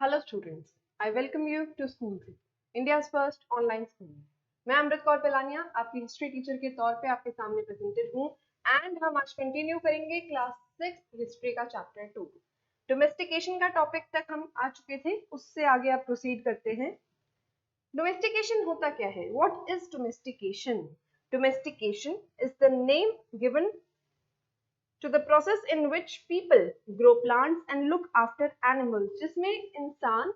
Hello students, I welcome you to school से India's first online school. मैं अमृत कौर पिलानिया आपकी history teacher के तौर पे आपके सामने प्रेजेंटेड हूँ। एंड हम आज कंटिन्यू करेंगे क्लास 6 हिस्ट्री का चैप्टर 2। डोमेस्टिकेशन का टॉपिक तक हम आ चुके थे, उससे आगे आप प्रोसीड करते हैं। डोमेस्टिकेशन होता क्या है? What is domestication? Domestication is the name given to the process in which people grow plants and look after animals, जिसमें इंसान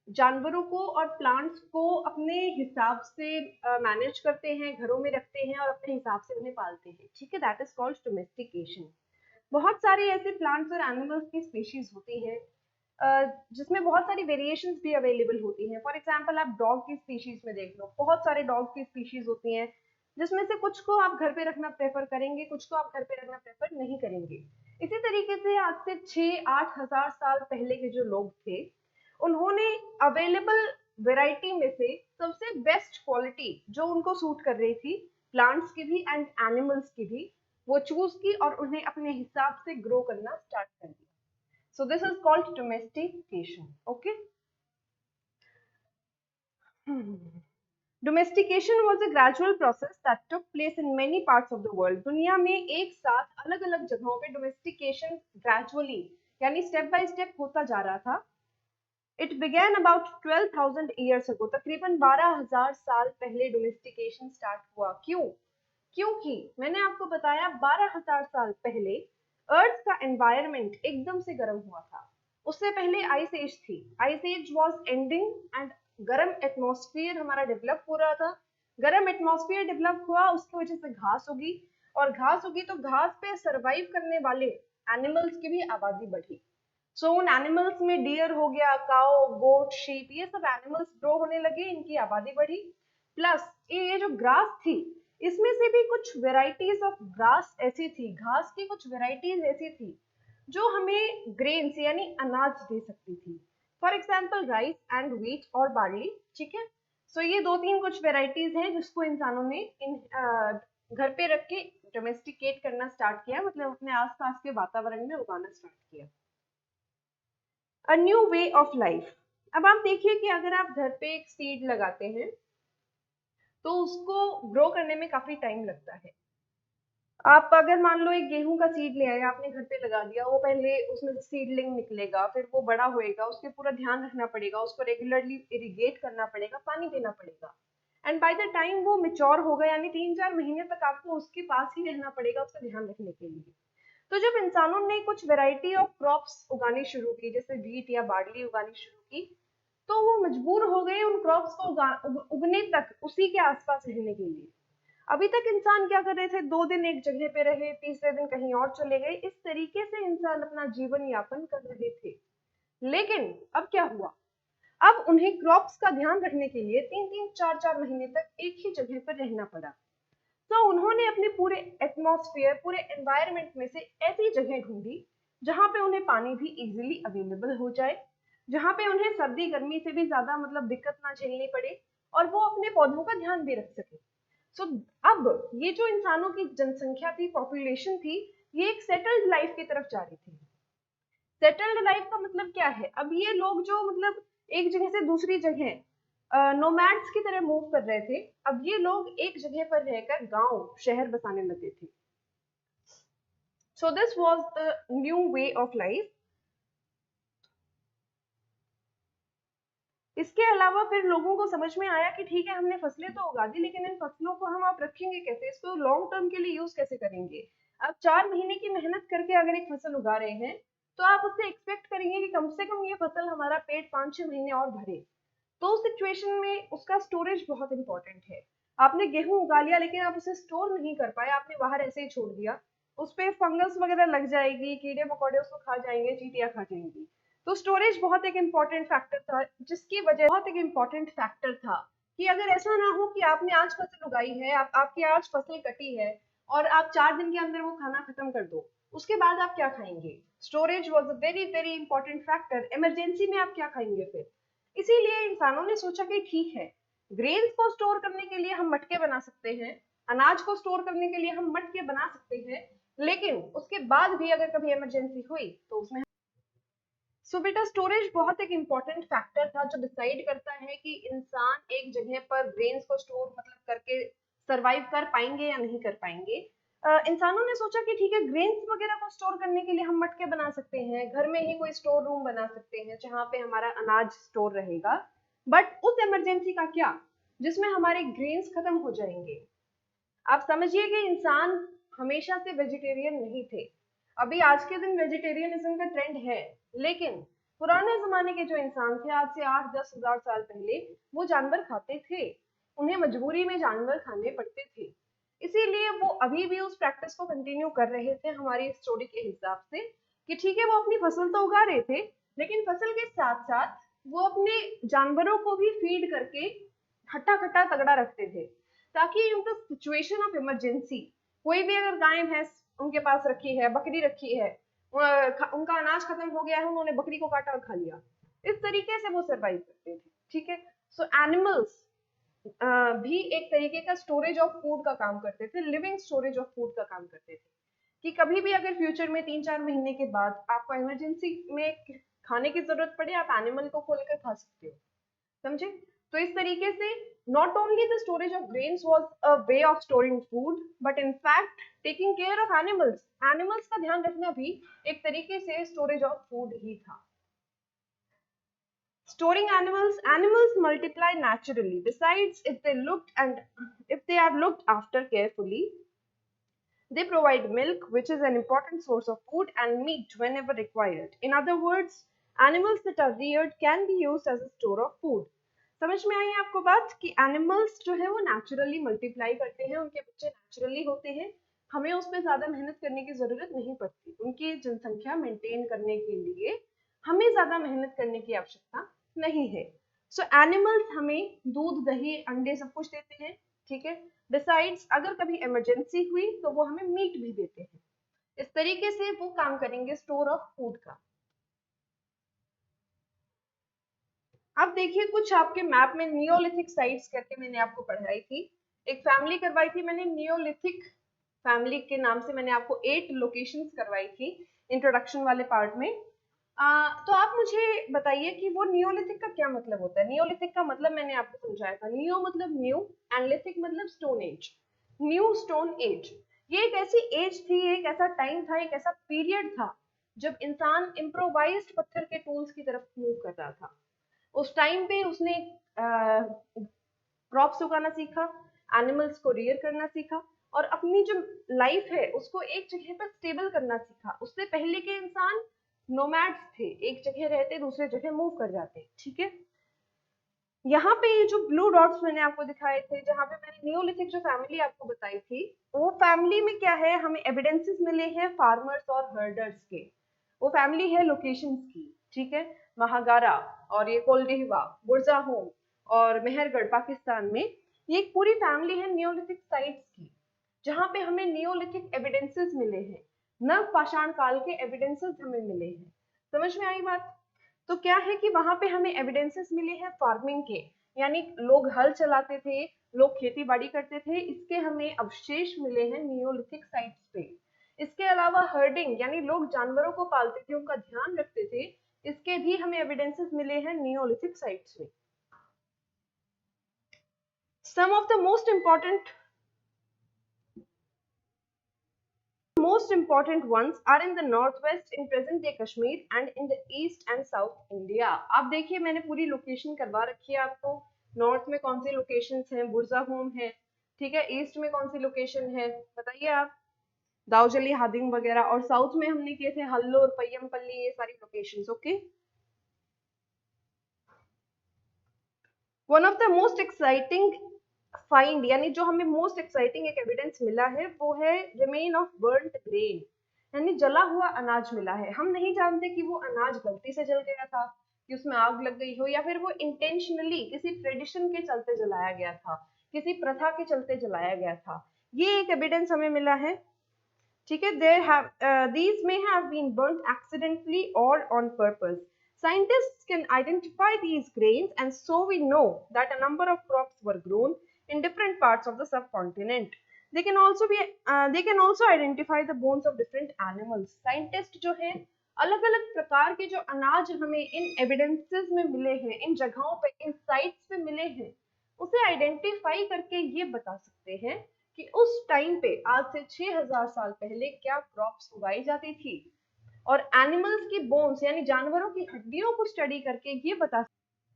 जानवरों को और प्लांट्स को अपने हिसाब से मैनेज करते हैं, घरों में रखते हैं और अपने हिसाब से उन्हें पालते हैं। ठीक है, दैट इज कॉल्ड डोमेस्टिकेशन। बहुत सारी ऐसे प्लांट्स और एनिमल्स की स्पीशीज होती हैं जिसमें बहुत सारी वेरिएशंस भी अवेलेबल होती हैं। फॉर एग्जांपल आप डॉग की स्पीशीज में देख लो, बहुत सारे डॉग की स्पीशीज होती हैं जिसमें से कुछ को आप घर पे रखना प्रेफर करेंगे, कुछ को आप घर पे रखना प्रेफर नहीं करेंगे। इसी तरीके से आज से 6-8 हजार साल पहले के जो लोग थे, उन्होंने अवेलेबल वैरायटी में से सबसे बेस्ट क्वालिटी जो उनको सूट कर रही थी, प्लांट्स की भी एंड एनिमल्स की भी, वो चूज की और उन्हें अपने हिसाब से ग्रो करना स्टार्ट कर दिया। So this is called domestication. Okay. Domestication was a gradual process that took place in many parts of the world. दुनिया में एक साथ अलग अलग जगहों पे domestication gradually यानी स्टेप बाय स्टेप होता जा रहा था। It began about 12,000 years ago. तकरीबन 12,000 साल पहले डोमेस्टिकेशन स्टार्ट हुआ। क्यों? क्योंकि मैंने आपको बताया 12,000 साल पहले अर्थ का एनवायरनमेंट एकदम से गर्म हुआ था। उससे पहले आइस एज थी। Ice age was ending and गर्म एटमॉस्फेयर हमारा डेवलप हो रहा था। गर्म एटमॉस्फेयर डेवलप हुआ, उसकी वजह से घास होगी, और घास होगी तो घास पे सरवाइव करने वाले एनिमल्स की भी आबादी बढ़ी। सो उन एनिमल्स में डियर हो गया, काओ, गोट, शीप, ये सब एनिमल्स ग्रो होने लगे, इनकी आबादी बढ़ी। प्लस ये जो ग्रास थी, इसमें से भी कुछ वेराइटीज ऑफ ग्रास ऐसी थी, घास की कुछ वेराइटीज ऐसी थी जो हमें ग्रेन्स यानी अनाज दे सकती थी। For example rice and wheat और बार्ली। ठीक है, सो ये दो तीन कुछ वेराइटीज हैं जिसको इंसानों ने घर पे रख के डोमेस्टिकेट करना स्टार्ट किया, मतलब अपने आसपास के वातावरण में उगाना स्टार्ट किया। A new way of life. अब आप देखिए कि अगर आप घर पे एक सीड लगाते हैं तो उसको ग्रो करने में काफी टाइम लगता है। आप अगर मान लो एक गेहूं का सीड ले आए, आपने घर पे लगा दिया, वो पहले उसमें से सीडलिंग निकलेगा, फिर वो बड़ा होएगा, उसके पूरा ध्यान रखना पड़ेगा, उसको रेगुलरली इरिगेट करना पड़ेगा, पानी देना पड़ेगा। एंड बाय द टाइम वो मेच्योर होगा, यानी 3-4 महीने तक आपको उसके पास ही रहना पड़ेगा उसका ध्यान रखने के लिए। तो जब इंसानों ने कुछ वैरायटी ऑफ क्रॉप्स उगानी शुरू की, जैसे व्हीट या बार्ली उगानी शुरू की, तो वो मजबूर हो गए उन क्रॉप्स को उगने तक उसी के आसपास रहने के लिए। अभी तक इंसान क्या कर रहे थे? 2 दिन एक जगह पे रहे, तीसरे दिन कहीं और चले गए, इस तरीके से इंसान अपना जीवन यापन कर रहे थे। लेकिन अब क्या हुआ? अब उन्हें क्रॉप्स का ध्यान रखने के लिए 3-3, 4-4 महीने तक एक ही जगह पर रहना पड़ा। तो उन्होंने अपने पूरे एटमॉस्फेयर, पूरे एनवायरनमेंट में से ऐसी जगह ढूंढी जहां पे उन्हें पानी भी इजीली अवेलेबल हो जाए, जहां पे उन्हें सर्दी गर्मी से भी ज्यादा मतलब दिक्कत ना झेलनी पड़े, और वो अपने पौधों का ध्यान भी रख सके। सो अब ये जो इंसानों की जनसंख्या थी, पॉपुलेशन थी, ये एक सेटल्ड लाइफ की तरफ जा रही थी। सेटल्ड लाइफ का मतलब क्या है? अब ये लोग जो मतलब एक जगह से दूसरी जगह नोमैड्स की तरह मूव कर रहे थे, अब ये लोग एक जगह पर रहकर गांव शहर बसाने लगे थे। So this was the new way of life. इसके अलावा फिर लोगों को समझ में आया कि ठीक है, हमने फसलें तो उगा दी, लेकिन इन फसलों को हम आप रखेंगे कैसे, इसको लॉन्ग टर्म के लिए यूज कैसे करेंगे? अब 4 महीने की मेहनत करके अगर एक फसल उगा रहे हैं, तो आप उससे एक्सपेक्ट करेंगे कि कम से कम ये फसल हमारा पेट 5-6 महीने और भरे। तो उस सिचुएशन में उसका स्टोरेज बहुत इंपॉर्टेंट है। आपने गेहूं उगा लिया लेकिन आप उसे स्टोर नहीं कर पाए, आपने बाहर ऐसे ही छोड़ दिया, उस पर फंगस वगैरह लग जाएगी, कीड़े मकोड़े उसको खा जाएंगे, चींटियां खा जाएंगी। तो स्टोरेज बहुत एक इम्पॉर्टेंट फैक्टर था, जिसकी वजह बहुत एक इम्पॉर्टेंट फैक्टर था कि अगर ऐसा ना हो कि आपने आज फसल उगाई है, आपकी आज फसल कटी है और आप 4 दिन के अंदर वो खाना खत्म कर दो, उसके बाद आप क्या खाएंगे? Storage was a very very important factor. Emergency में आप क्या खाएंगे फिर? इसीलिए इंसानों ने सोचा कि ठीक है, ग्रेन्स को स्टोर करने के लिए हम मटके बना सकते हैं, अनाज को स्टोर करने के लिए हम मटके बना सकते हैं, लेकिन उसके बाद भी अगर कभी इमरजेंसी हुई तो उसमें सो बेटा स्टोरेज बहुत एक इम्पॉर्टेंट फैक्टर था जो डिसाइड करता है कि इंसान एक जगह पर ग्रेन्स को स्टोर मतलब करके सरवाइव कर पाएंगे या नहीं कर पाएंगे। इंसानों ने सोचा कि ठीक है, ग्रेन्स वगैरह को स्टोर करने के लिए हम मटके बना सकते हैं, घर में ही कोई स्टोर रूम बना सकते हैं जहां पे हमारा अनाज स्टोर रहेगा। बट उस इमरजेंसी का क्या जिसमें हमारे ग्रेन्स खत्म हो जाएंगे। आप समझिए कि इंसान हमेशा से वेजिटेरियन नहीं थे। अभी आज के दिन वेजिटेरियनिज्म का ट्रेंड है, लेकिन पुराने जमाने के जो इंसान थे, आज से 8-10 हजार साल पहले, वो जानवर खाते थे। उन्हें मजबूरी में जानवर खाने पड़ते थे। इसीलिए वो अभी भी उस प्रैक्टिस को कंटिन्यू कर रहे थे हमारी स्टोरी के हिसाब से, कि ठीक है वो अपनी फसल तो उगा रहे थे, लेकिन फसल के साथ साथ वो अपने जानवरों को भी फीड करके हट्टा कट्टा तगड़ा रखते थे, ताकि in the situation of emergency कोई भी अगर गाय भैंस उनके पास रखी है, बकरी रखी है, उनका अनाज खत्म हो गया है, उन्होंने बकरी को काटा और खा लिया, इस तरीके से वो सरवाइव करते थे। ठीक है, सो एनिमल्स भी एक तरीके का स्टोरेज ऑफ फूड का काम करते थे, लिविंग स्टोरेज ऑफ फूड का काम करते थे, कि कभी भी अगर फ्यूचर में 3-4 महीने के बाद आपको इमरजेंसी में खाने की जरूरत पड़े, आप एनिमल को खोलकर खा सकते हो। समझे? तो इस तरीके से not only the storage of grains was a way of storing food, but in fact taking care of animals, animals का ध्यान रखना भी एक तरीके से storage of food ही था। Storing animals, animals multiply naturally. Besides, if they are looked after carefully, they provide milk, which is an important source of food, and meat whenever required. In other words, animals that are reared can be used as a store of food. समझ में आई आपको बात कि animals जो है वो naturally multiply करते हैं, उनके बच्चे नेचुरली होते हैं, हमें उस पर ज्यादा मेहनत करने की जरूरत नहीं पड़ती। उनकी जनसंख्या मेंटेन करने के लिए हमें ज्यादा मेहनत करने की आवश्यकता नहीं है। सो एनिमल्स हमें दूध, दही, अंडे सब कुछ देते हैं। ठीक है, डिसाइड्स अगर कभी इमरजेंसी हुई तो वो हमें मीट भी देते हैं। इस तरीके से वो काम करेंगे स्टोर ऑफ फूड का। अब देखिए कुछ आपके मैप में नियोलिथिक साइट्स करके मैंने आपको पढ़ाई थी, एक फैमिली करवाई थी मैंने नियोलिथिक फैमिली के नाम से, मैंने आपको 8 लोकेशंस करवाई थी इंट्रोडक्शन वाले पार्ट में। तो आप मुझे बताइए कि वो नियोलिथिक का क्या मतलब होता है। नियोलिथिक का मतलब मैंने आपको समझाया था, नियो मतलब न्यू एंड लिथिक मतलब stone age, new stone age. ये एक ऐसी एज थी, एक ऐसा टाइम था, एक ऐसा पीरियड था जब इंसान इम्प्रोवाइज्ड पत्थर के टूल्स की तरफ मूव कर रहा था। उस टाइम पे उसने क्रॉप्स उगाना सीखा, एनिमल्स को रियर करना सीखा, और अपनी जो लाइफ है उसको एक जगह पर स्टेबल करना सीखा। उससे पहले के इंसान नोमैड्स थे, एक जगह रहते दूसरे जगह मूव कर जाते। ठीक है, यहाँ पे ये जो ब्लू डॉट्स मैंने आपको दिखाए थे, जहाँ पे मैंने नियोलिथिक जो फैमिली आपको बताई थी, वो फैमिली में क्या है, हमें एविडेंसेस मिले हैं फार्मर्स और हर्डर्स के। वो फैमिली है लोकेशंस की। ठीक है, महागारा और ये कोल्डिहवा, बुरजाहोम और मेहरगढ़ पाकिस्तान में, ये एक पूरी फैमिली है नियोलिथिक साइट्स की, जहाँ पे हमें नियोलिथिक एविडेंसेस मिले हैं, नव पाषाण काल के एविडेंसेस हमें मिले हैं। समझ में आई बात? तो क्या है कि वहां पे हमें एविडेंसेस मिले हैं फार्मिंग के, यानी लोग हल चलाते थे, लोग खेती बाड़ी करते थे, इसके हमें अवशेष मिले हैं नियोलिथिक साइट्स पे। इसके अलावा हर्डिंग, यानी लोग जानवरों को पालते थे, उनका ध्यान रखते थे, इसके भी हमें एविडेंसेस मिले हैं नियोलिथिक साइट्स में। Some of the most important ones are in the northwest in present day Kashmir and in the east and south India। आप देखिए मैंने पूरी लोकेशन करवा रखी है आपको। नॉर्थ में कौन सी लोकेशंस हैं, बुरजाहोम है। ठीक है, ईस्ट में कौन सी लोकेशन है बताइए आप, दाऊजली, हादिंग वगैरह, और साउथ में हमने किए थे हल्लोर, पय्यमपल्ली, ये सारी locations. Okay, one of the most exciting find, यानी जो हमें मोस्ट एक्साइटिंग एक एविडेंस मिला है, वो है रिमेन ऑफ बर्न्ट ग्रेन, यानी जला हुआ अनाज मिला है। हम नहीं जानते कि वो अनाज गलती से जल गया था, कि उसमें आग लग गई हो, या फिर वो इंटेंशनली किसी ट्रेडिशन के चलते जलाया गया था, किसी प्रथा के चलते जलाया गया था। ये एक एविडेंस हमें मिला है। ठीक है, these may have been burnt accidentally or on purpose. Scientists can identify these grains, and so we know that a number of crops were grown in different parts of the subcontinent. They can also identify the bones of different animals. Scientists जो है अलग अलग प्रकार के जो अनाज हमें इन evidences में मिले हैं, इन जगहों पे, इन साइट्स पे मिले हैं, उसे आइडेंटिफाई करके ये बता सकते हैं कि उस टाइम पे आज से 6000 साल पहले क्या क्रॉप्स उगाई जाती थी। और एनिमल्स की बोन्स यानी जानवरों की हड्डियों को स्टडी करके ये बता।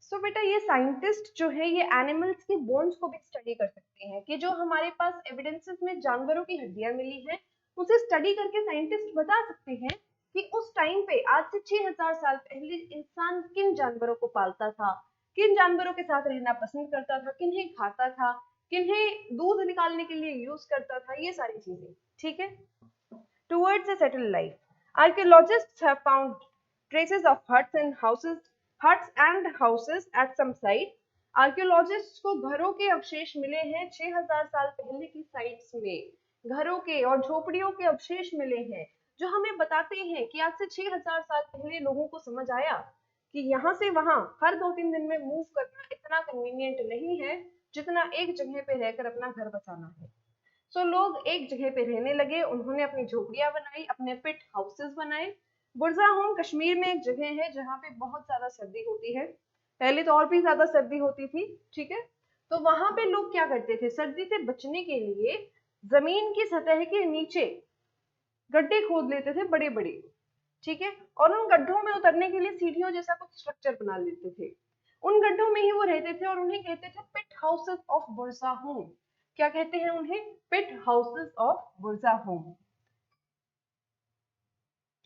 सो बेटा ये साइंटिस्ट जो है ये एनिमल्स की बोन्स को भी स्टडी कर सकते हैं कि जो हमारे पास एविडेंसेस में जानवरों की हड्डियां मिली हैं उसे स्टडी करके साइंटिस्ट बता सकते हैं कि उस टाइम पे आज से 6000 साल पहले इंसान किन जानवरों को पालता था, किन जानवरों के साथ रहना पसंद करता था, किन्हें खाता था, किन्हें दूध निकालने के लिए यूज करता था, ये सारी चीजें। ठीक है। Towards a settled life, archaeologists have found traces of huts and houses at some site. Archaeologist को घरों के अवशेष मिले हैं 6000 साल पहले की साइट्स में। घरों के और झोपड़ियों के अवशेष मिले हैं जो हमें बताते हैं कि आज से 6000 साल पहले लोगों को समझ आया कि यहाँ से वहां हर 2-3 दिन में मूव करना इतना कन्वीनियंट नहीं है जितना एक जगह पे रहकर अपना घर बसाना है। सो लोग एक जगह पे रहने लगे, उन्होंने अपनी झोपड़ियां बनाई, अपने पिट हाउसेस बनाए। बुरज़ाहोम कश्मीर में एक जगह है जहाँ पे बहुत ज्यादा सर्दी होती है, पहले तो और भी ज्यादा सर्दी होती थी। ठीक है। तो वहां पे लोग क्या करते थे, सर्दी से बचने के लिए जमीन की सतह के नीचे गड्ढे खोद लेते थे बड़े बड़े। ठीक है। और उन गड्ढों में उतरने के लिए सीढ़ियों जैसा कुछ स्ट्रक्चर बना लेते थे। उन गड्ढों में ही वो रहते थे और उन्हें कहते थे पिट हाउसेस ऑफ बुरज़ाहोम। क्या कहते हैं उन्हें? Pit houses of Burzahom.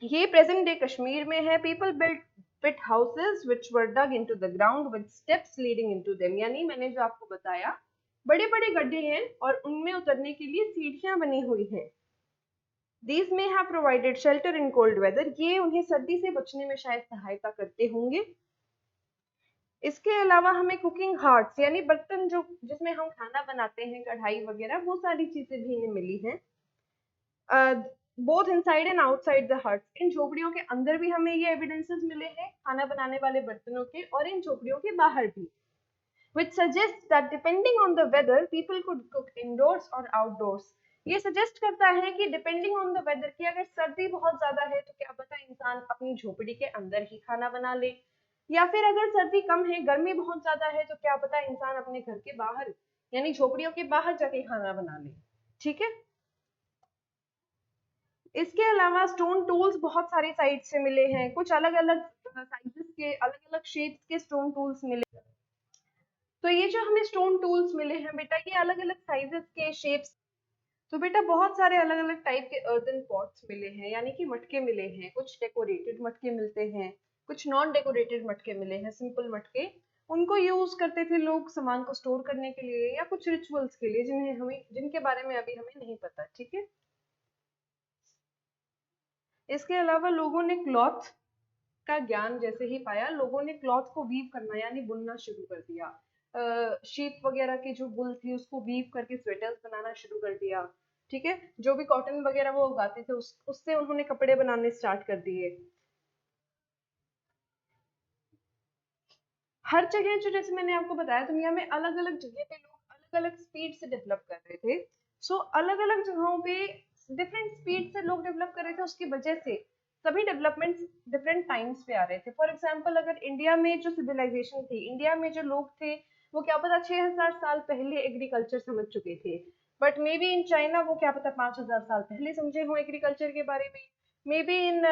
ये प्रेजेंट डे कश्मीर में है। People build pit houses which were dug into the ground with steps leading into them. यानी मैंने जो आपको बताया बड़े बड़े गड्ढे हैं और उनमें उतरने के लिए सीढ़ियां बनी हुई हैं। These may have provided shelter in cold weather. ये उन्हें सर्दी से बचने में शायद सहायता करते होंगे। इसके अलावा हमें कुकिंग हार्ट्स यानी बर्तन जो जिसमें हम खाना बनाते हैं, कढ़ाई वगैरह, वो सारी चीजें भी इन्हें मिली हैं। Both inside and outside the huts. इन झोपड़ियों के अंदर भी हमें ये एविडेंसेस मिले हैं खाना बनाने वाले बर्तनों के, और इन झोपड़ियों के बाहर भी, which suggests that depending on the weather people could cook indoors or outdoors. ये सजेस्ट करता है कि डिपेंडिंग ऑन द वेदर, कि अगर सर्दी बहुत ज्यादा है तो क्या पता इंसान अपनी झोपड़ी के अंदर ही खाना बना ले, या फिर अगर सर्दी कम है, गर्मी बहुत ज्यादा है, तो क्या पता इंसान अपने घर के बाहर यानी झोपड़ियों के बाहर जाके खाना बना ले। ठीक है। इसके अलावा स्टोन टूल्स बहुत सारी साइट से मिले हैं, कुछ अलग अलग साइजेस के, अलग अलग शेप्स के स्टोन टूल्स मिले। तो ये जो हमें स्टोन टूल्स मिले हैं बेटा, ये अलग अलग साइजेस के, शेप्स। तो बेटा बहुत सारे अलग अलग टाइप के अर्दन पॉट्स मिले हैं, यानी कि मटके मिले हैं। कुछ डेकोरेटेड मटके मिलते हैं, कुछ नॉन डेकोरेटेड मटके मिले हैं, सिंपल मटके। उनको यूज करते थे लोग सामान को स्टोर करने के लिए या कुछ रिचुअल्स के लिए जिनके बारे में अभी हमें नहीं पता। ठीक है। इसके अलावा लोगों ने क्लॉथ का ज्ञान जैसे ही पाया, लोगों ने क्लॉथ को वीव करना यानी बुनना शुरू कर दिया। शीप वगैरह की जो वुल थी उसको वीव करके स्वेटर्स बनाना शुरू कर दिया। ठीक है। जो भी कॉटन वगैरह वो उगाते थे उससे उन्होंने कपड़े बनाने स्टार्ट कर दिए। हर जगह जो, जैसे मैंने आपको बताया, दुनिया में अलग अलग जगह पे लोग अलग अलग स्पीड से डेवलप कर रहे थे। सो अलग अलग जगहों पे डिफरेंट स्पीड से लोग डेवलप कर रहे थे, उसकी वजह से सभी डेवलपमेंट्स डिफरेंट टाइम्स पे आ रहे थे। फॉर एग्जाम्पल अगर इंडिया में जो सिविलाइजेशन थी, इंडिया में जो लोग थे, वो क्या पता 6000 साल पहले एग्रीकल्चर समझ चुके थे, but may be in China वो क्या पता 5000 साल पहले समझे हो एग्रीकल्चर के बारे में। मे बी इन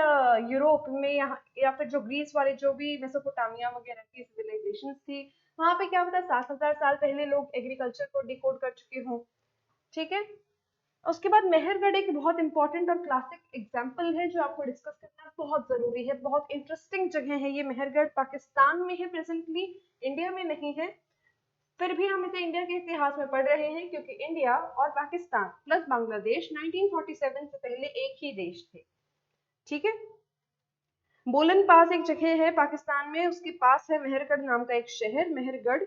यूरोप में या फिर जो ग्रीस वाले, जो भी मेसोपोटामिया वगैरह की सिविलाइजेशन थी, वहां पे क्या पता 7000 साल पहले लोग एग्रीकल्चर को डिकोड कर चुके हों। ठीक है। उसके बाद मेहरगढ़ एक बहुत इंपॉर्टेंट और क्लासिक एग्जाम्पल है जो आपको डिस्कस करना बहुत जरूरी है। बहुत इंटरेस्टिंग जगह है ये मेहरगढ़। पाकिस्तान में है प्रेजेंटली, इंडिया में नहीं है। फिर भी हम इसे इंडिया के इतिहास में पढ़ रहे हैं क्योंकि इंडिया और पाकिस्तान प्लस बांग्लादेश 1947 से पहले एक ही देश थे। ठीक है। बोलन पास एक जगह है पाकिस्तान में, उसके पास है मेहरगढ़ नाम का एक शहर, मेहरगढ़।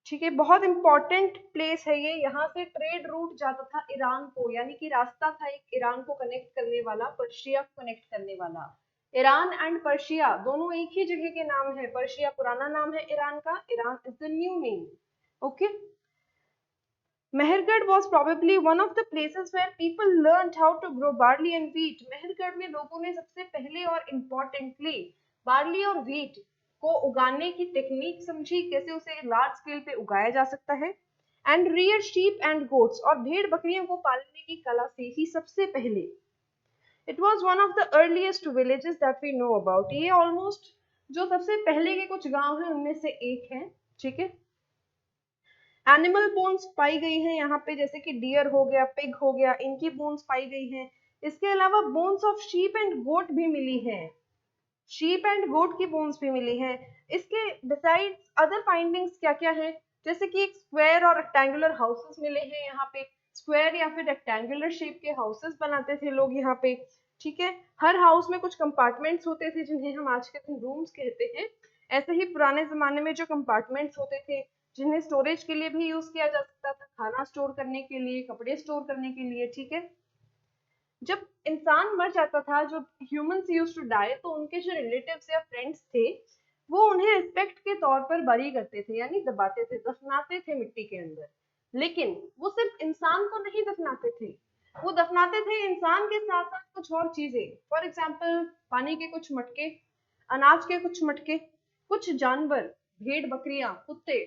ठीक है। बहुत इंपॉर्टेंट प्लेस है ये। यहाँ से ट्रेड रूट जाता था ईरान को, यानी कि रास्ता था एक ईरान को कनेक्ट करने वाला, पर्शिया को कनेक्ट करने वाला। ईरान एंड पर्शिया दोनों एक ही जगह के नाम है। पर्शिया पुराना नाम है ईरान का, Iran is the new name. Okay. Mehergarh was probably one of the places where people learned how to grow barley and wheat. Mehrgarh में लोगों ने सबसे पहले और इम्पोर्टेंटली बार्ली और व्हीट को उगाने की टेक्निक समझी, कैसे उसे लार्ज स्केल पे उगाया जा सकता है। And rear sheep and goats, और भेड़ बकरियों को पालने की कला सीखी सबसे पहले। It was one of the earliest villages that we know about. ये ऑलमोस्ट जो सबसे पहले के कुछ गांव हैं उनमें से एक है, ठीक है। एनिमल बोन्स पाई गई हैं यहाँ पे, जैसे कि डियर हो गया, पिग हो गया, इनकी बोन्स पाई गई हैं। इसके अलावा बोन्स ऑफ शीप एंड गोट भी मिली हैं, शीप एंड गोट की बोन्स भी मिली हैं। इसके बिसाइड्स अदर फाइंडिंग्स क्या क्या है, जैसे कि एक स्क्वायर और रेक्टेंगुलर हाउसेस मिले हैं यहाँ पे। स्क्वायर या फिर रेक्टेंगुलर शेप के हाउसेस बनाते थे लोग यहाँ पे, ठीक है। हर हाउस में कुछ कंपार्टमेंट्स होते थे जिन्हें हम आज के दिन रूम्स कहते हैं। ऐसे ही पुराने जमाने में जो कंपार्टमेंट्स होते थे जिन्हें स्टोरेज के लिए भी यूज किया जा सकता था, खाना स्टोर करने के लिए, कपड़े स्टोर करने के लिए, ठीक है। जब इंसान मर जाता था, जो ह्यूमंस यूज्ड टू डाई, तो उनके जो रिलेटिव्स या फ्रेंड्स थे वो उन्हें रिस्पेक्ट के तौर पर बरी करते थे, यानी दबाते थे, दफनाते थे मिट्टी के अंदर। लेकिन वो सिर्फ इंसान को नहीं दफनाते थे, वो दफनाते थे इंसान के साथ साथ कुछ और चीजें। फॉर एग्जाम्पल पानी के कुछ मटके, अनाज के कुछ मटके, कुछ जानवर, भेड़ बकरियां, कुत्ते,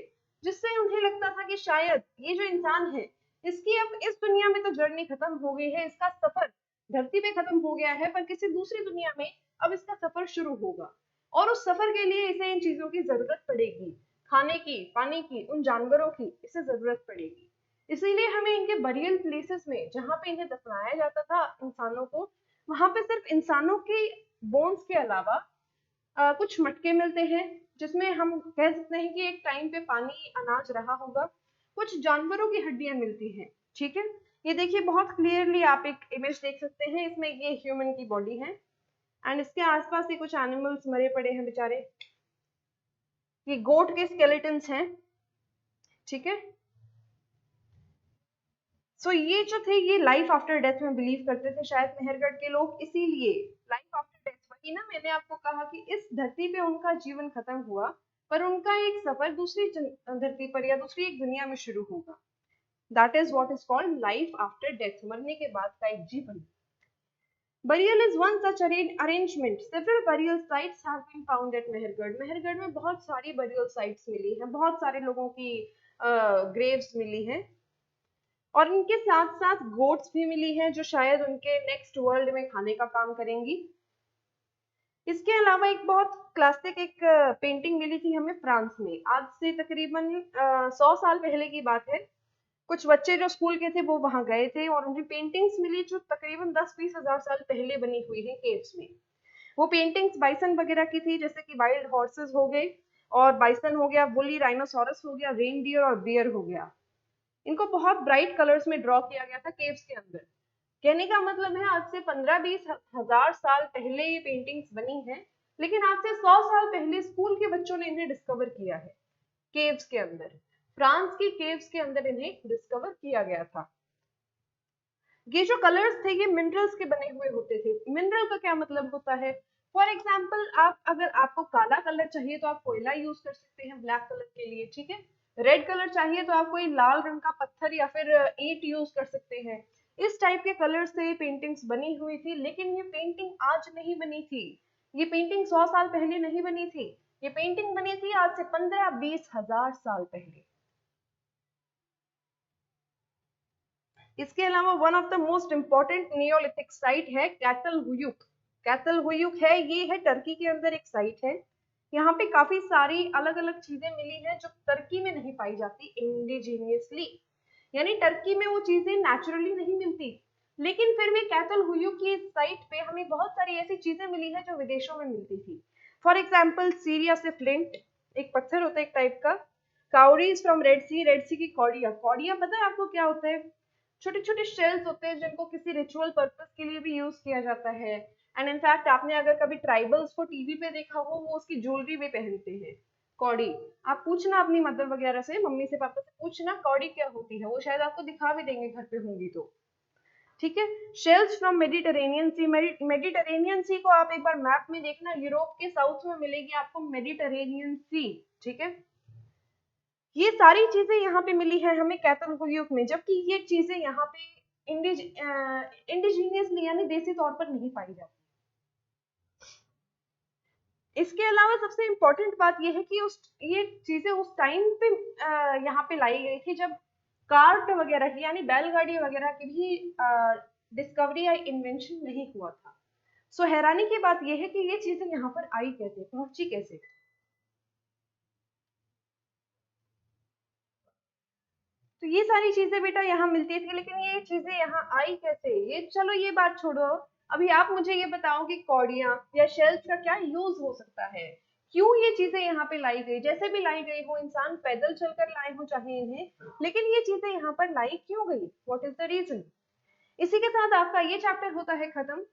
जिससे उन्हें लगता था कि शायद ये जो इंसान है इसकी अब इस दुनिया में तो जर्नी खत्म हो गई है, इसका सफर धरती पे खत्म हो गया है, पर किसी दूसरी दुनिया में अब इसका सफर शुरू होगा और उस सफर के लिए इसे इन चीजों की जरूरत पड़ेगी, खाने की, पानी की, उन जानवरों की इसे जरूरत पड़ेगी। इसीलिए हमें इनके बरियल प्लेसेस में जहाँ पे इन्हें दफनाया जाता था इंसानों को, वहां पे सिर्फ इंसानों के बोन्स के अलावा कुछ मटके मिलते हैं जिसमें हम कह सकते हैं कि एक टाइम पे पानी अनाज रहा होगा। कुछ जानवरों की हड्डियां मिलती हैं, ठीक है। ये देखिए बहुत क्लियरली आप एक इमेज देख सकते हैं, इसमें ये ह्यूमन की बॉडी है एंड इसके आसपास ये कुछ एनिमल्स मरे पड़े हैं बेचारे, ये गोट के स्केलेटन्स हैं, ठीक है। ये जो थे ये लाइफ आफ्टर डेथ में बिलीव करते थे शायद मेहरगढ़ के लोग, इसीलिए लाइफ आफ्टर डेथ, वही ना मैंने आपको कहा कि इस धरती पे उनका जीवन खत्म हुआ पर उनका एक सफर दूसरी धरती पर या दूसरी एक दुनिया में शुरू होगा। That is what is called life after death, मरने के बाद का एक जीवन। Burial is one such arrangement. Several burial sites have been found at Mehrgarh. Mehrgarh में बहुत सारी burial sites मिली हैं, बहुत सारे लोगों की ग्रेव्स मिली हैं और इनके साथ साथ गोट्स भी मिली हैं जो शायद उनके नेक्स्ट वर्ल्ड में खाने का काम करेंगी। इसके अलावा एक बहुत क्लासिक एक पेंटिंग मिली थी हमें फ्रांस में, आज से तकरीबन 100 साल पहले की बात है। कुछ बच्चे जो स्कूल के थे वो वहां गए थे और उन्हें पेंटिंग्स मिली जो तकरीबन 10-20 हजार साल पहले बनी हुई है केव्स में। वो पेंटिंग्स बाइसन वगैरह की थी, जैसे कि वाइल्ड हॉर्सेस हो गए और बाइसन हो गया, वुली राइनोसोरस हो गया, रेनडियर और बियर हो गया। इनको बहुत ब्राइट कलर्स में ड्रॉ किया गया था केव्स के अंदर। कहने का मतलब है आज से 15-20 हजार साल पहले ये पेंटिंग्स बनी हैं, लेकिन आज से 100 साल पहले स्कूल के बच्चों ने इन्हें डिस्कवर किया है केव्स के अंदर। फ्रांस की केव्स के अंदर इन्हें डिस्कवर किया गया था। ये जो कलर्स थे ये मिनरल्स के बने हुए होते थे। मिनरल का क्या मतलब होता है, फॉर एग्जाम्पल आप अगर आपको काला कलर चाहिए तो आप कोयला यूज कर सकते हैं ब्लैक कलर के लिए, ठीक है। रेड कलर चाहिए तो आप कोई लाल रंग का पत्थर या फिर ईंट यूज कर सकते हैं। इस टाइप के कलर से ये पेंटिंग्स बनी हुई थी, लेकिन ये पेंटिंग आज नहीं बनी थी, ये पेंटिंग 100 साल पहले नहीं बनी थी, ये पेंटिंग बनी थी आज से 15-20 हजार साल पहले। इसके अलावा one of the most important Neolithic site है कैटल हुयुक। कैटल हुयुक है, ये है टर्की के अंदर एक साइट है। यहाँ पे काफी सारी अलग अलग चीजें मिली हैं जो टर्की में नहीं पाई जाती इंडिजीनियसली, यानी टर्की में वो चीजें नेचुरली नहीं मिलती, लेकिन फिर भी कैटल हुयुक की साइट पे हमें बहुत सारी ऐसी चीजें मिली है जो विदेशों में मिलती थी। फॉर एग्जाम्पल सीरिया से फ्लिंट, एक पत्थर होता है एक टाइप का। काउरीज फ्रॉम रेड सी, रेड सी की कौड़िया, कौड़िया पता है आपको क्या होता है, छोटे छोटे शेल्स होते हैं जिनको किसी रिचुअल पर्पस के लिए भी यूज किया जाता है। एंड इनफैक्ट आपने अगर कभी ट्राइबल्स को टीवी पे देखा हो वो उसकी ज्वेलरी भी पहनते हैं। कौड़ी, आप पूछना अपनी मदर वगैरह से, मम्मी से, पापा से पूछना कौड़ी क्या होती है, वो शायद आपको दिखा भी देंगे घर पे होंगी तो, ठीक है। Shells from Mediterranean sea, Mediterranean sea को आप एक बार मैप में देखना, यूरोप के साउथ में मिलेगी आपको मेडिटेरेनियन सी, ठीक है। ये सारी चीजें यहाँ पे मिली है हमें कैथोलिक युग में, जबकि ये चीजें यहाँ पे इंडिजीनियसली यानी देसी तौर पर नहीं पाई जाती। इसके अलावा सबसे इम्पोर्टेंट बात यह है कि ये चीजें उस टाइम पे यहाँ पे लाई गई थी जब कार्ट वगैरह की यानी बैलगाड़ी वगैरह की भी डिस्कवरी या इन्वेंशन नहीं हुआ था। सो हैरानी की बात यह है कि ये चीजें यहाँ पर आई कैसे, पहुंची कैसे। तो ये सारी चीजें बेटा यहाँ मिलती थी, लेकिन ये चीजें यहाँ आई कैसे, ये चलो ये बात छोड़ो। अभी आप मुझे ये बताओ कि कौड़ियाँ या शेल्स का क्या यूज हो सकता है, क्यों ये चीजें यहाँ पे लाई गई, जैसे भी लाई गई हो, इंसान पैदल चलकर लाए हो चाहे इन्हें, लेकिन ये चीजें यहाँ पर लाई क्यों गई, व्हाट इज द रीजन। इसी के साथ आपका ये चैप्टर होता है खत्म।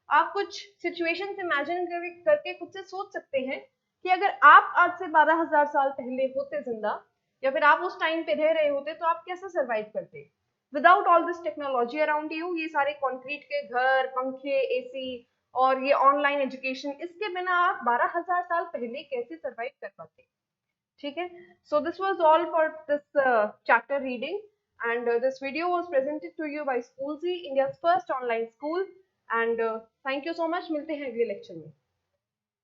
आप कुछ सिचुएशंस इमेजिन करके खुद से सोच सकते हैं कि अगर आप आज से 12,000 साल पहले होते जिंदा, या फिर आप उस टाइम पे रह रहे होते, तो आप कैसे सरवाइव करते without all this technology around you, ये सारे कंक्रीट के घर, पंखे, एसी और ये ऑनलाइन एजुकेशन, इसके बिना आप 12,000 साल पहले कैसे सरवाइव कर पाते। ठीक है, so this was all for this chapter reading, and this video was presented to you by Schoolzy, India's first online school, and thank you so much, मिलते हैं अगले लेक्चर में।